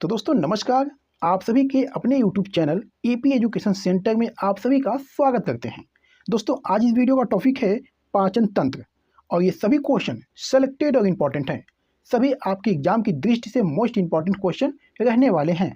तो दोस्तों नमस्कार। आप सभी के अपने YouTube channel AP education centre में आप सभी का स्वागत करते हैं। दोस्तों आज इस वीडियो का टॉपिक है पाचन तंत्र और ये सभी क्वेश्चन सेलेक्टेड और इम्पॉर्टेंट हैं। सभी आपके एग्जाम की दृष्टि से मोस्ट इम्पॉर्टेंट क्वेश्चन रहने वाले हैं।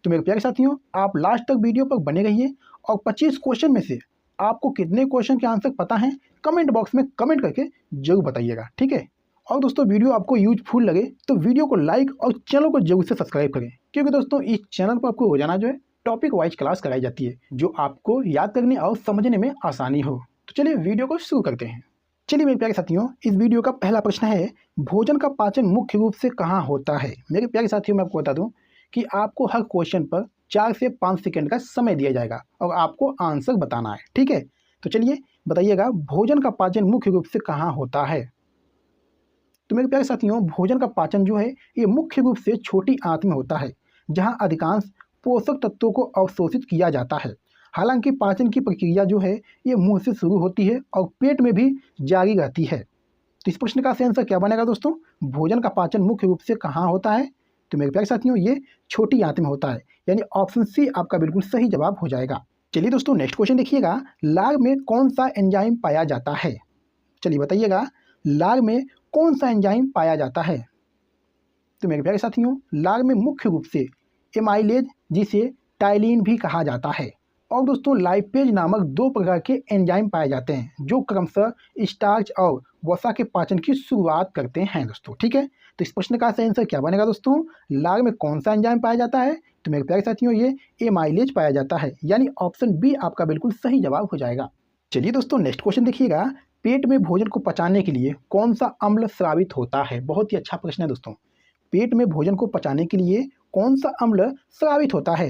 तो मेरे प्यारे साथियों, आप लास्ट तक वीडियो पर बने रहिए और 25 क्वेश्चन में से आपको कितने क्वेश्चन के आंसर पता हैं कमेंट बॉक्स में कमेंट करके जरूर बताइएगा, ठीक है। और दोस्तों वीडियो आपको यूजफुल लगे तो वीडियो को लाइक और चैनल को जरूर से सब्सक्राइब करें, क्योंकि दोस्तों इस चैनल पर आपको रोजाना जो है टॉपिक वाइज क्लास कराई जाती है जो आपको याद करने और समझने में आसानी हो। तो चलिए वीडियो को शुरू करते हैं। चलिए मेरे प्यारे साथियों, इस वीडियो का पहला प्रश्न है, भोजन का पाचन मुख्य रूप से कहाँ होता है। मेरे प्यारे साथियों, मैं आपको बता दूं कि आपको हर क्वेश्चन पर 4 से 5 सेकेंड का समय दिया जाएगा और आपको आंसर बताना है, ठीक है। तो चलिए बताइएगा, भोजन का पाचन मुख्य रूप से कहाँ होता है। तो मेरे प्यारे साथियों, भोजन का पाचन जो है ये मुख्य रूप से छोटी आंत में होता है, जहां अधिकांश पोषक तत्वों को अवशोषित किया जाता है। हालांकि पाचन की प्रक्रिया जो है ये मुंह से शुरू होती है और पेट में भी जारी रहती है। तो इस प्रश्न का सही आंसर क्या बनेगा दोस्तों, भोजन का पाचन मुख्य रूप से कहाँ होता है। तो मेरे प्यारे साथियों, ये छोटी आंत में होता है, यानी ऑप्शन सी आपका बिल्कुल सही जवाब हो जाएगा। चलिए दोस्तों नेक्स्ट क्वेश्चन देखिएगा, लार में कौन सा एंजाइम पाया जाता है। चलिए बताइएगा, लार में कौन सा एंजाइम पाया जाता है। तो मेरे प्यारे साथियों, लार में मुख्य रूप से एमाइलेज, जिसे टाइलिन भी कहा जाता है, और दोस्तों लाइपेज नामक 2 प्रकार के एंजाइम पाए जाते हैं जो क्रमशः स्टार्च और वसा के पाचन की शुरुआत करते हैं दोस्तों, ठीक है। तो इस प्रश्न का सही आंसर क्या बनेगा दोस्तों, लार में कौन सा एंजाइम पाया जाता है। तो मेरे प्यारे साथियों, ये एमाइलेज पाया जाता है, यानी ऑप्शन बी आपका बिल्कुल सही जवाब हो जाएगा। चलिए दोस्तों नेक्स्ट क्वेश्चन देखिएगा, पेट में भोजन को पचाने के लिए कौन सा अम्ल स्रावित होता है। बहुत ही अच्छा प्रश्न है दोस्तों, पेट में भोजन को पचाने के लिए कौन सा अम्ल स्रावित होता है।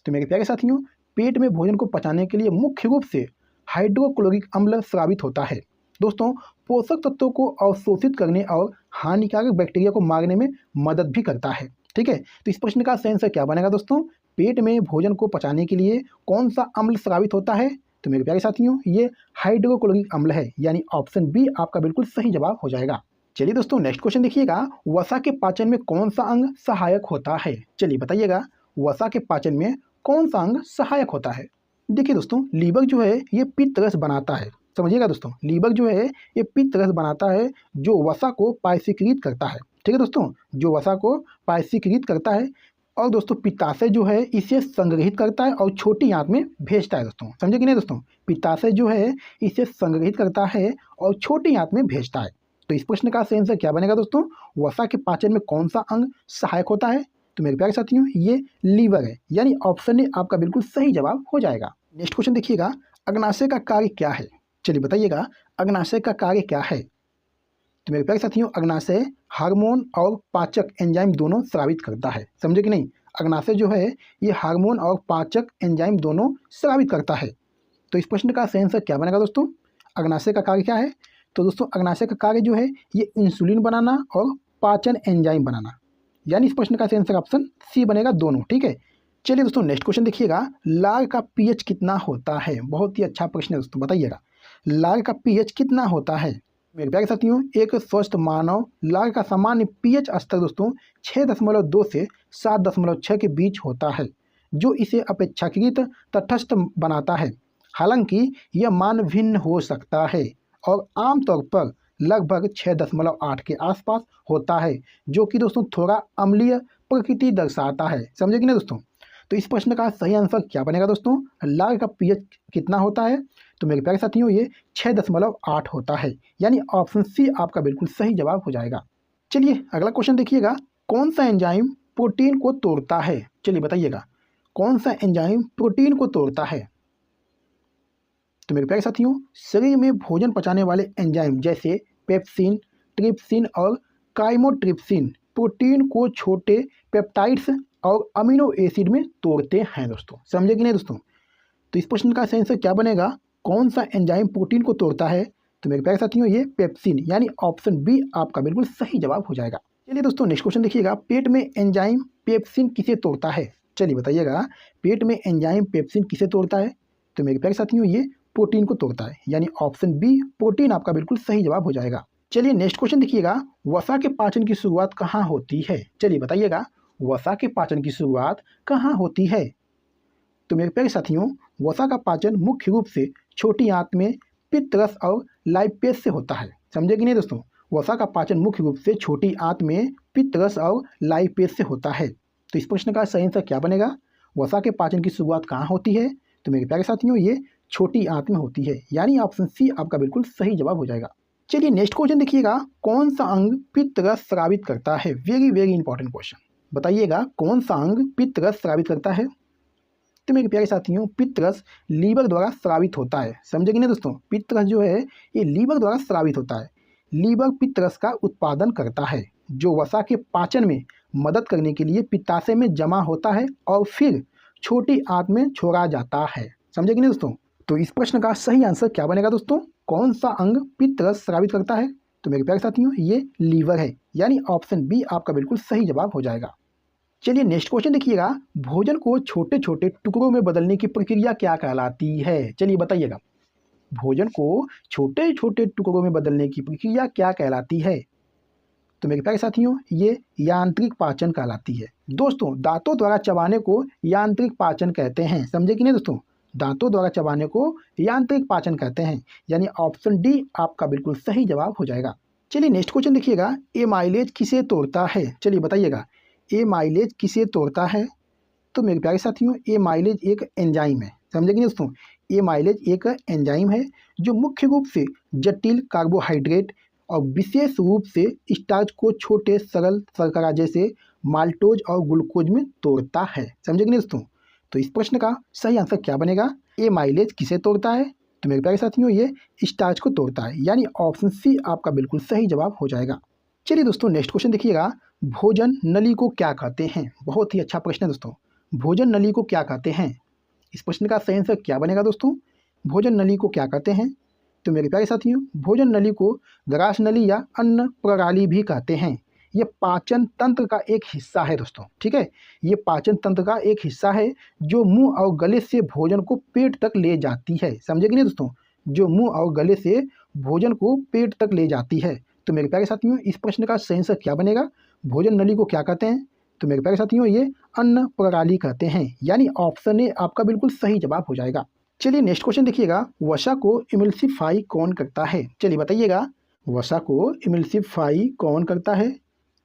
तो मेरे प्यारे साथियों, पेट में भोजन को पचाने के लिए मुख्य रूप से हाइड्रोक्लोरिक अम्ल स्रावित होता है। दोस्तों पोषक तत्वों को अवशोषित करने और हानिकारक बैक्टीरिया को मारने में मदद भी करता है, ठीक है। तो इस प्रश्न का सही आंसर क्या बनेगा दोस्तों, पेट में भोजन को पचाने के लिए कौन सा अम्ल स्रावित होता है। तो मेरे प्यारे साथियों, ये हाइड्रोक्लोरिक अम्ल है, यानी ऑप्शन बी आपका बिल्कुल सही जवाब हो जाएगा। चलिए दोस्तों नेक्स्ट क्वेश्चन देखिएगा, वसा के पाचन में कौन सा अंग सहायक होता है। चलिए बताइएगा, वसा के पाचन में कौन सा अंग सहायक होता है। देखिए दोस्तों, लीवर जो है ये पित्त रस बनाता है। समझिएगा दोस्तों, लीवर जो है ये पित्त रस बनाता है जो वसा को पायसीकृत करता है, ठीक है दोस्तों, जो वसा को पायसीकृत करता है। और दोस्तों पित्ताशय जो है इसे संग्रहित करता है और छोटी आंत में भेजता है दोस्तों, समझे कि नहीं दोस्तों। पित्ताशय जो है इसे संग्रहित करता है और छोटी आंत में भेजता है। तो इस प्रश्न का सही आंसर क्या बनेगा दोस्तों, वसा के पाचन में कौन सा अंग सहायक होता है। तो मेरे प्यारे साथियों, ये लीवर है, यानी ऑप्शन ए आपका बिल्कुल सही जवाब हो जाएगा। नेक्स्ट क्वेश्चन देखिएगा, अग्नाशय का कार्य क्या है। चलिए बताइएगा, अग्नाशय का कार्य क्या है। तो मेरे प्यारे साथियों, अग्नाशय हार्मोन और पाचक एंजाइम दोनों स्रावित करता है, समझे कि नहीं। अग्नाशय जो है ये हार्मोन और पाचक एंजाइम दोनों स्रावित करता है। तो इस प्रश्न का सही आंसर क्या बनेगा दोस्तों, अग्नाशय का कार्य क्या है। तो दोस्तों अग्नाशय का कार्य जो है ये इंसुलिन बनाना और पाचन एंजाइम बनाना, यानी इस प्रश्न का सही आंसर ऑप्शन सी बनेगा, दोनों, ठीक है। चलिए दोस्तों नेक्स्ट क्वेश्चन देखिएगा, लार का पीएच कितना होता है। बहुत ही अच्छा प्रश्न है दोस्तों, बताइएगा लार का पीएच कितना होता है। मेरे प्यारे साथियों, एक स्वस्थ मानव लार का सामान्य पीएच स्तर दोस्तों 6.2 से 7.6 के बीच होता है, जो इसे अपेक्षाकृत तटस्थ बनाता है। हालांकि यह मान भिन्न हो सकता है और आमतौर पर लगभग 6.8 के आसपास होता है, जो कि दोस्तों थोड़ा अम्लीय प्रकृति दर्शाता है, समझे कि नहीं दोस्तों। तो इस प्रश्न का सही आंसर क्या बनेगा दोस्तों, लार का पीएच कितना होता है। तो मेरे प्यारे साथियों, ये 6.8 होता है, यानी ऑप्शन सी आपका बिल्कुल सही जवाब हो जाएगा। चलिए अगला क्वेश्चन देखिएगा, कौन सा एंजाइम प्रोटीन को तोड़ता है। चलिए बताइएगा, कौन सा एंजाइम प्रोटीन को तोड़ता है। तो मेरे प्यारे साथियों, शरीर में भोजन पचाने वाले एंजाइम जैसे पेप्सिन, ट्रिप्सिन और काइमोट्रिप्सिन प्रोटीन को छोटे पेप्टाइड्स और अमीनो एसिड में तोड़ते हैं दोस्तों, समझे कि नहीं दोस्तों। तो इस प्रश्न का सही आंसर क्या बनेगा, कौन सा एंजाइम प्रोटीन को तोड़ता है। तो मेरे प्यारे साथियों, ये पेप्सिन, यानी ऑप्शन बी आपका बिल्कुल सही जवाब हो जाएगा। चलिए दोस्तों नेक्स्ट क्वेश्चन देखिएगा, पेट में एंजाइम पेप्सिन किसे तोड़ता है। चलिए बताइएगा, पेट में एंजाइम पेप्सिन किसे तोड़ता है। तो मेरे प्यारे साथियों, ये प्रोटीन को तोड़ता है, यानी ऑप्शन बी प्रोटीन आपका बिल्कुल सही जवाब हो जाएगा। चलिए नेक्स्ट क्वेश्चन देखिएगा, वसा के पाचन की शुरुआत कहाँ होती है। चलिए बताइएगा, वसा के पाचन की शुरुआत कहाँ होती है? तो मेरे प्यारे साथियों, वसा का पाचन मुख्य रूप से छोटी आंत में पित्त रस और लाइपेज से होता है। समझे कि नहीं दोस्तों? वसा का पाचन मुख्य रूप से छोटी आंत में पित्त रस और लाइपेज से होता है। तो इस प्रश्न का सही आंसर क्या बनेगा? वसा के पाचन की शुरुआत कहाँ होती है? तो मेरे प्यारे साथियों, ये छोटी आंत में होती है, यानी ऑप्शन सी आपका बिल्कुल सही जवाब हो जाएगा। चलिए नेक्स्ट क्वेश्चन देखिएगा, कौन सा अंग पित्त रस स्रावित करता है? Very very important question. बताइएगा कौन सा अंग पित्त रस स्रावित करता है? तो मेरे प्यारे साथियों, पित्त रस लीवर द्वारा स्रावित होता है। समझे कि नहीं दोस्तों? पित्त रस जो है ये लीवर द्वारा स्रावित होता है। लीवर पित्त रस का उत्पादन करता है, जो वसा के पाचन में मदद करने के लिए पित्ताशय में जमा होता है और फिर छोटी आंत में छोड़ा जाता है। समझे कि नहीं दोस्तों? तो इस प्रश्न का सही आंसर क्या बनेगा दोस्तों? कौन सा अंग पित्त रस स्रावित करता है? तो मेरे प्यारे साथियों, ये लीवर है, यानी ऑप्शन बी आपका बिल्कुल सही जवाब हो जाएगा। चलिए नेक्स्ट क्वेश्चन देखिएगा, भोजन को छोटे छोटे टुकड़ों में बदलने की प्रक्रिया क्या कहलाती है? चलिए बताइएगा, भोजन को छोटे छोटे टुकड़ों में बदलने की प्रक्रिया क्या कहलाती है? तो मेरे प्यारे साथियों, ये यांत्रिक पाचन कहलाती है। दोस्तों, दांतों द्वारा चबाने को यांत्रिक पाचन कहते हैं। समझे कि नहीं दोस्तों? दांतों द्वारा चबाने को यांत्रिक पाचन कहते हैं, यानी ऑप्शन डी आपका बिल्कुल सही जवाब हो जाएगा। चलिए नेक्स्ट क्वेश्चन देखिएगा, एमाइलेज किसे तोड़ता है? चलिए बताइएगा, एमाइलेज किसे तोड़ता है? तो मेरे प्यारे साथियों, एमाइलेज एक एंजाइम है। समझे कि नहीं दोस्तों? एमाइलेज एक एंजाइम है जो मुख्य रूप से जटिल कार्बोहाइड्रेट और विशेष रूप से स्टार्च को छोटे सरल शर्करा जैसे माल्टोज और ग्लूकोज में तोड़ता है। समझे कि नहीं दोस्तों? तो इस प्रश्न का सही आंसर क्या बनेगा? एमाइलेज किसे तोड़ता है? तो मेरे प्यारे साथियों, ये स्टार्च को तोड़ता है, यानी ऑप्शन सी आपका बिल्कुल सही जवाब हो जाएगा। चलिए दोस्तों नेक्स्ट क्वेश्चन देखिएगा, भोजन नली को क्या कहते हैं? बहुत ही अच्छा प्रश्न है दोस्तों। भोजन नली को क्या कहते हैं? इस प्रश्न का सही आंसर क्या बनेगा दोस्तों? भोजन नली को क्या कहते हैं? तो मेरे प्यारे साथियों, भोजन नली को ग्रास नली या अन्न प्रणाली भी कहते हैं। ये पाचन तंत्र का एक हिस्सा है दोस्तों। ठीक है, ये पाचन तंत्र का एक हिस्सा है जो मुंह और गले से भोजन को पेट तक ले जाती है। समझे कि नहीं दोस्तों? जो मुंह और गले से भोजन को पेट तक ले जाती है। तो मेरे प्यारे साथियों, इस प्रश्न का सही आंसर क्या बनेगा? भोजन नली को क्या कहते हैं? तो मेरे प्यारे साथियों, ये अन्न प्रणाली कहते हैं, यानी ऑप्शन ए आपका बिल्कुल सही जवाब हो जाएगा। चलिए नेक्स्ट क्वेश्चन देखिएगा, वसा को इमल्सिफाई कौन करता है? चलिए बताइएगा, वसा को इमल्सिफाई कौन करता है?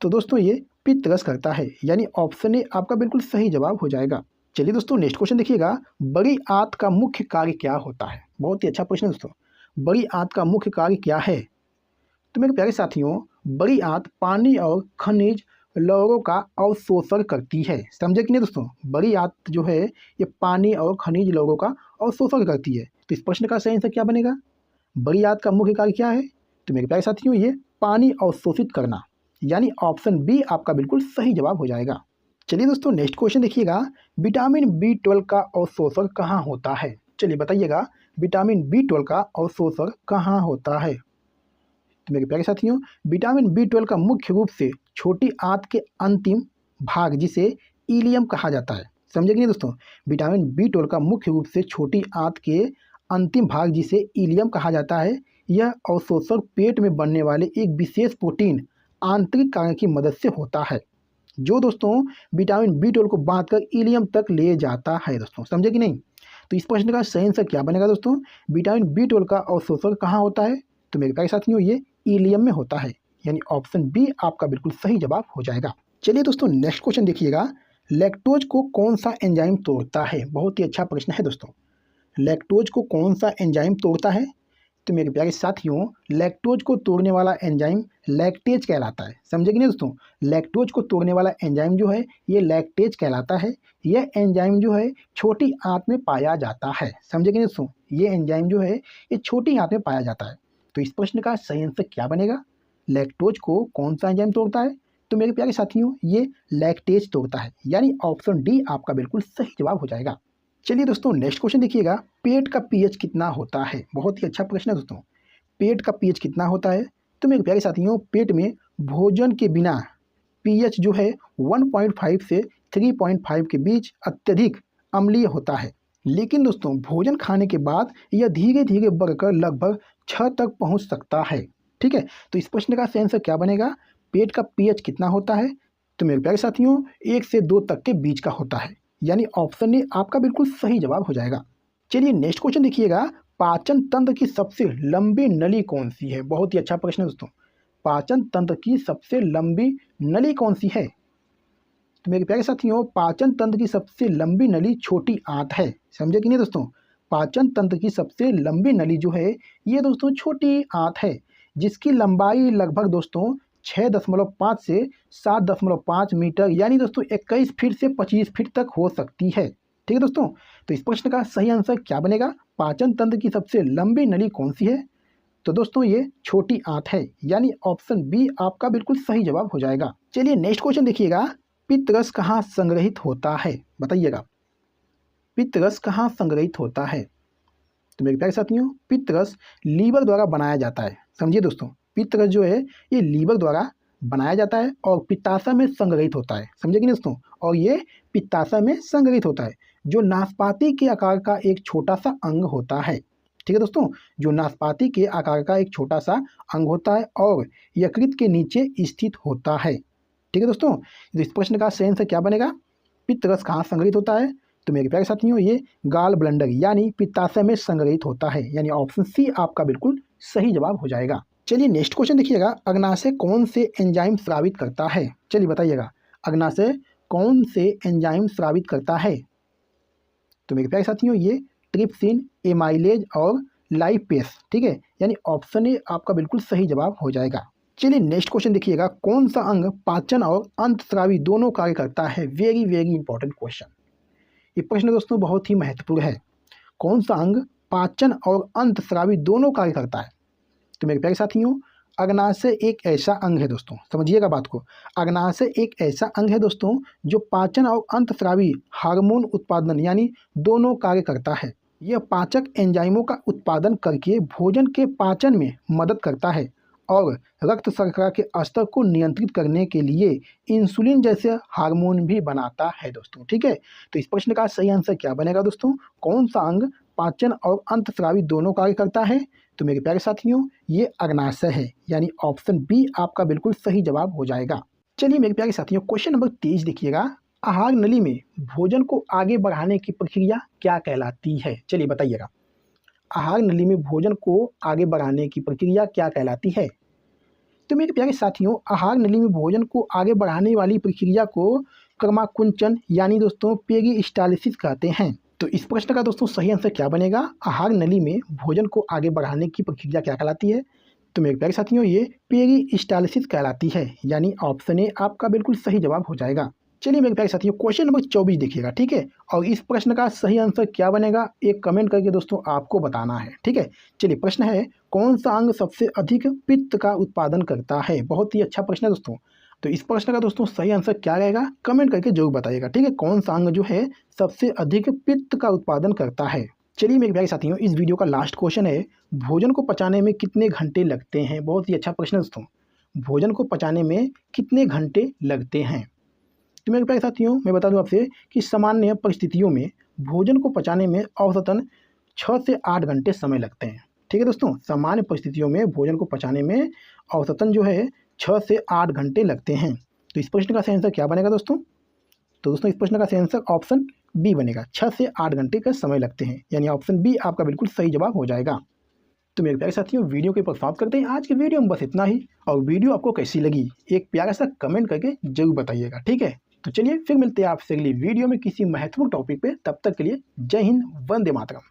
तो दोस्तों, ये पित्त रस करता है, यानी ऑप्शन ए आपका बिल्कुल सही जवाब हो जाएगा। चलिए दोस्तों नेक्स्ट क्वेश्चन देखिएगा, बड़ी आंत का मुख्य कार्य क्या होता है? बहुत ही अच्छा प्रश्न है दोस्तों। बड़ी आंत का मुख्य कार्य क्या है? तो मेरे प्यारे साथियों, बड़ी आंत पानी और खनिज लवणों का अवशोषण करती है। समझे कि नहीं दोस्तों? बड़ी आंत जो है ये पानी और खनिज लवणों का अवशोषण करती है। तो इस प्रश्न का सही आंसर क्या बनेगा? बड़ी आंत का मुख्य कार्य क्या है? तो मेरे प्यारे साथियों, ये पानी अवशोषित करना, यानी ऑप्शन बी आपका बिल्कुल सही जवाब हो जाएगा। चलिए दोस्तों नेक्स्ट क्वेश्चन देखिएगा, विटामिन B12 का अवशोषण कहाँ होता है? चलिए बताइएगा, विटामिन B12 का अवशोषण कहाँ होता है? तो मेरे प्यारे साथियों, विटामिन B12 का मुख्य रूप से छोटी आंत के अंतिम भाग जिसे इलियम कहा जाता है। समझे कि नहीं दोस्तों? विटामिन B12 का मुख्य रूप से छोटी आंत के अंतिम भाग जिसे इलियम कहा जाता है। यह अवशोषण पेट में बनने वाले एक विशेष प्रोटीन आंतरिक कारण की मदद से होता है, जो दोस्तों विटामिन B12 को बांधकर इलियम तक ले जाता है दोस्तों। समझे कि नहीं? तो इस प्रश्न का सही आंसर क्या बनेगा दोस्तों? विटामिन B12 का अवशोषण कहाँ होता है? तो मेरे प्यारे साथियों, ये इलियम में होता है, यानी ऑप्शन बी आपका बिल्कुल सही जवाब हो जाएगा। चलिए दोस्तों नेक्स्ट क्वेश्चन देखिएगा, लैक्टोज को कौन सा एंजाइम तोड़ता है? बहुत ही अच्छा प्रश्न है दोस्तों। लैक्टोज को कौन सा एंजाइम तोड़ता है? तो मेरे प्यारे साथियों, लैक्टोज को तोड़ने वाला एंजाइम लैक्टेज कहलाता है। समझे कि नहीं दोस्तों? लैक्टोज को तोड़ने वाला एंजाइम जो है ये लैक्टेज कहलाता है। यह एंजाइम जो है छोटी आंत में पाया जाता है। समझे कि नहीं दोस्तों? ये एंजाइम जो है ये छोटी आंत में पाया जाता है। तो इस प्रश्न का सही आंसर क्या बनेगा? लैक्टोज को कौन सा एंजाइम तोड़ता है? तो मेरे प्यारे साथियों, ये लैक्टेज तोड़ता है, यानी ऑप्शन डी आपका बिल्कुल सही जवाब हो जाएगा। चलिए दोस्तों नेक्स्ट क्वेश्चन देखिएगा, पेट का पीएच कितना होता है? बहुत ही अच्छा प्रश्न है दोस्तों। पेट का पीएच कितना होता है? तो मेरे प्यारे साथियों, पेट में भोजन के बिना पीएच जो है 1.5 से 3.5 के बीच अत्यधिक अम्लीय होता है, लेकिन दोस्तों भोजन खाने के बाद यह धीरे धीरे बढ़कर लगभग 6 तक पहुंच सकता है। ठीक है, तो इस प्रश्न का सही आंसर क्या बनेगा? पेट का पीएच कितना होता है? तो मेरे प्यारे साथियों 1 से 2 तक के बीच का होता है, यानी ऑप्शन ए आपका बिल्कुल सही जवाब हो जाएगा। चलिए नेक्स्ट क्वेश्चन देखिएगा, पाचन तंत्र की सबसे लंबी नली कौन सी है? बहुत ही अच्छा प्रश्न है दोस्तों। पाचन तंत्र की सबसे लंबी नली कौन सी है? तो मेरे प्यारे साथियों पाचन तंत्र की सबसे लंबी नली छोटी आंत है। समझे कि नहीं दोस्तों? पाचन तंत्र की सबसे लंबी नली जो है ये दोस्तों छोटी आंत है, जिसकी लंबाई लगभग दोस्तों 6.5 से 7.5 मीटर यानी दोस्तों 21 फीट से 25 फीट तक हो सकती है। ठीक है दोस्तों, तो इस प्रश्न का सही आंसर क्या बनेगा? पाचन तंत्र की सबसे लंबी नली कौन सी है? तो दोस्तों ये छोटी आंत है, यानी ऑप्शन बी आपका बिल्कुल सही जवाब हो जाएगा। चलिए नेक्स्ट क्वेश्चन देखिएगा, पित्तरस कहाँ संग्रहित होता है? बताइएगा, पित्तरस कहाँ संग्रहित होता है? तो मेरे प्यारे साथियों पित्तरस लीवर द्वारा बनाया जाता है। समझिए दोस्तों, पित्तरस जो है ये लीवर द्वारा बनाया जाता है और पित्ताशय में संग्रहित होता है। समझे कि नहीं दोस्तों? और ये पित्ताशय में संग्रहित होता है, जो नाशपाती के आकार का एक छोटा सा अंग होता है। ठीक है दोस्तों, जो नाशपाती के आकार का एक छोटा सा अंग होता है और यकृत के नीचे स्थित होता है। ठीक है दोस्तों, तो इस प्रश्न का सही आंसर क्या बनेगा? पित्तरस कहाँ संग्रहित होता है? तो मेरे प्यारे साथियों ये गाल ब्लैंडर यानी पित्ताशय में संग्रहित होता है, यानी ऑप्शन सी आपका बिल्कुल सही जवाब हो जाएगा। चलिए नेक्स्ट क्वेश्चन देखिएगा, अग्नाशय कौन से एंजाइम स्रावित करता है? चलिए बताइएगा, अग्नाशय कौन से एंजाइम स्रावित करता है? तो मेरे प्यारे साथियों ये ट्रिप्सिन, एमाइलेज और लाइपेस। ठीक है, यानी ऑप्शन ए आपका बिल्कुल सही जवाब हो जाएगा। चलिए नेक्स्ट क्वेश्चन देखिएगा, कौन सा अंग पाचन और अंतस्रावी दोनों कार्य करता है? Very very important question. ये प्रश्न दोस्तों बहुत ही महत्वपूर्ण है। कौन सा अंग पाचन और अंतस्रावी दोनों कार्य करता है? तो मेरे प्यारे साथियों अग्नाशय एक ऐसा अंग है दोस्तों, समझिएगा बात को। अग्नाशय एक ऐसा अंग है दोस्तों जो पाचन और अंतस्रावी हार्मोन उत्पादन यानी दोनों कार्य करता है। यह पाचक एंजाइमों का उत्पादन करके भोजन के पाचन में मदद करता है और रक्त शर्करा के स्तर को नियंत्रित करने के लिए इंसुलिन जैसे हार्मोन भी बनाता है दोस्तों। ठीक है, तो इस प्रश्न का सही आंसर क्या बनेगा दोस्तों? कौन सा अंग पाचन और अंतस्रावी दोनों कार्य करता है? तो मेरे प्यारे साथियों ये अग्नाशय है, यानी ऑप्शन बी आपका बिल्कुल सही जवाब हो जाएगा। चलिए मेरे प्यारे साथियों क्वेश्चन नंबर 23 देखिएगा, आहार नली में भोजन को आगे बढ़ाने की प्रक्रिया क्या कहलाती है? चलिए बताइएगा, आहार नली में भोजन को आगे बढ़ाने की प्रक्रिया क्या कहलाती है? तो मेरे प्यारे साथियों आहार नली में भोजन को आगे बढ़ाने वाली प्रक्रिया को क्रमाकुंचन यानी दोस्तों पेरिस्टालिसिस कहते हैं। तो इस प्रश्न का दोस्तों सही आंसर क्या बनेगा? आहार नली में भोजन को आगे बढ़ाने की प्रक्रिया क्या कहलाती है? तो मेरे प्यारे साथियों ये पेरिस्टालिसिस कहलाती है, यानी ऑप्शन ए आपका बिल्कुल सही जवाब हो जाएगा। चलिए मेरे प्यारे साथियों क्वेश्चन नंबर 24 देखिएगा। ठीक है, और इस प्रश्न का सही आंसर क्या बनेगा एक कमेंट करके दोस्तों आपको बताना है। ठीक है, चलिए प्रश्न है, कौन सा अंग सबसे अधिक पित्त का उत्पादन करता है? बहुत ही अच्छा प्रश्न है दोस्तों। तो इस प्रश्न का दोस्तों सही आंसर क्या रहेगा कमेंट करके जरूर बताइएगा। ठीक है, कौन सा अंग जो है सबसे अधिक पित्त का उत्पादन करता है? चलिए मेरे प्यारे साथियों इस वीडियो का लास्ट क्वेश्चन है, भोजन को पचाने में कितने घंटे लगते हैं? बहुत ही अच्छा प्रश्न है दोस्तों, भोजन को पचाने में कितने घंटे लगते हैं? तो मेरे प्यारे साथियों मैं बता दूं आपसे कि सामान्य परिस्थितियों में भोजन को पचाने में औसतन 6 से 8 घंटे समय लगते हैं। ठीक है दोस्तों, सामान्य परिस्थितियों में भोजन को पचाने में औसतन जो है 6 से 8 घंटे लगते हैं। तो इस प्रश्न का सही आंसर क्या बनेगा दोस्तों? तो दोस्तों इस प्रश्न का सही आंसर ऑप्शन बी बनेगा, 6 से 8 घंटे का समय लगते हैं, यानी ऑप्शन बी आपका बिल्कुल सही जवाब हो जाएगा। तो मेरे प्यारे साथियों वीडियो के ऊपर समाप्त करते हैं। आज के वीडियो में बस इतना ही, और वीडियो आपको कैसी लगी एक प्यारा सा कमेंट करके जरूर बताइएगा। ठीक है, तो चलिए फिर मिलते हैं आपसे अगली वीडियो में किसी महत्वपूर्ण टॉपिक पे। तब तक के लिए जय हिंद, वंदे मातरम।